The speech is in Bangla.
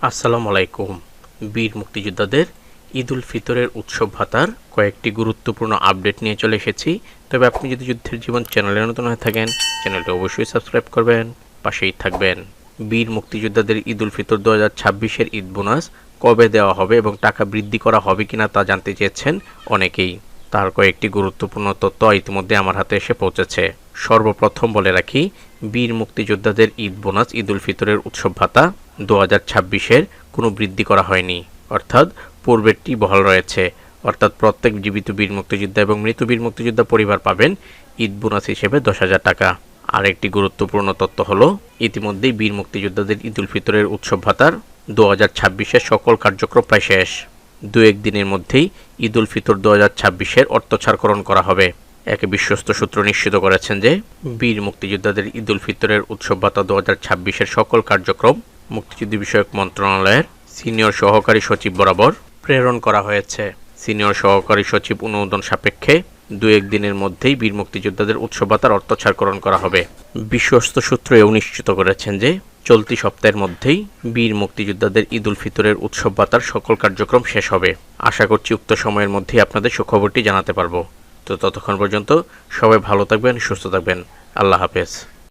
আসসালামু আলাইকুম। বীর মুক্তিযোদ্ধাদের ঈদ উল ফিতরের উৎসব ভাতার কয়েকটি গুরুত্বপূর্ণ আপডেট নিয়ে চলে এসেছি। তবে আপনি যদি যুদ্ধের জীবন চ্যানেলে নতুন হয়ে থাকেন, চ্যানেলটি অবশ্যই সাবস্ক্রাইব করবেন, পাশেই থাকবেন। বীর মুক্তিযোদ্ধাদের ঈদ উল ফিতর 2026-এর ঈদ বোনাস কবে দেওয়া হবে এবং টাকা বৃদ্ধি করা হবে কিনা তা জানতে চেয়েছেন অনেকেই। তার কয়েকটি গুরুত্বপূর্ণ তথ্য ইতিমধ্যে আমার হাতে এসে পৌঁছেছে। সর্বপ্রথম বলে রাখি, বীর মুক্তিযোদ্ধাদের ঈদ বোনাস ঈদ উল ফিতরের উৎসব ভাতা 2026-এর কোনো বৃদ্ধি করা হয়নি, অর্থাৎ পূর্বেরটি বহাল রয়েছে। অর্থাৎ প্রত্যেক জীবিত বীর মুক্তিযোদ্ধা এবং মৃত বীর মুক্তিযোদ্ধা পরিবার পাবেন ঈদ বোনাস হিসেবে 10,000 টাকা। আরেকটি গুরুত্বপূর্ণ তথ্য হলো, ইতিমধ্যেই বীর মুক্তিযোদ্ধাদের ঈদ উল ফিতরের উৎসব ভাতার 2026-এর সকল কার্যক্রম প্রায় শেষ। দু একদিনের মধ্যেই ঈদ উল ফিতর 2026-এর অর্থ ছাড়করণ করা হবে। এক বিশ্বস্ত সূত্র নিশ্চিত করেছেন যে বীর মুক্তিযোদ্ধাদের ঈদ উল ফিতরের উৎসব ভাতা 2026-এর সকল কার্যক্রম মুক্তিযুদ্ধ বিষয়ক মন্ত্রণালয়ের সিনিয়র সহকারী সচিব বরাবর প্রেরণ করা হয়েছে। সিনিয়র সহকারী সচিব অনুমোদন সাপেক্ষে দু একদিনের মধ্যেই বীর মুক্তিযোদ্ধাদের উৎসব ভাতার অর্থ ছাড়করণ করা হবে। বিশ্বস্ত সূত্র এও নিশ্চিত করেছেন যে চলতি সপ্তাহের মধ্যেই বীর মুক্তিযোদ্ধাদের ঈদ উল ফিতরের উৎসব ভাতার সকল কার্যক্রম শেষ হবে। আশা করছি উক্ত সময়ের মধ্যেই আপনাদের সুখবরটি জানাতে পারবো। তো ততক্ষণ পর্যন্ত সবাই ভালো থাকবেন, সুস্থ থাকবেন। আল্লাহ হাফেজ।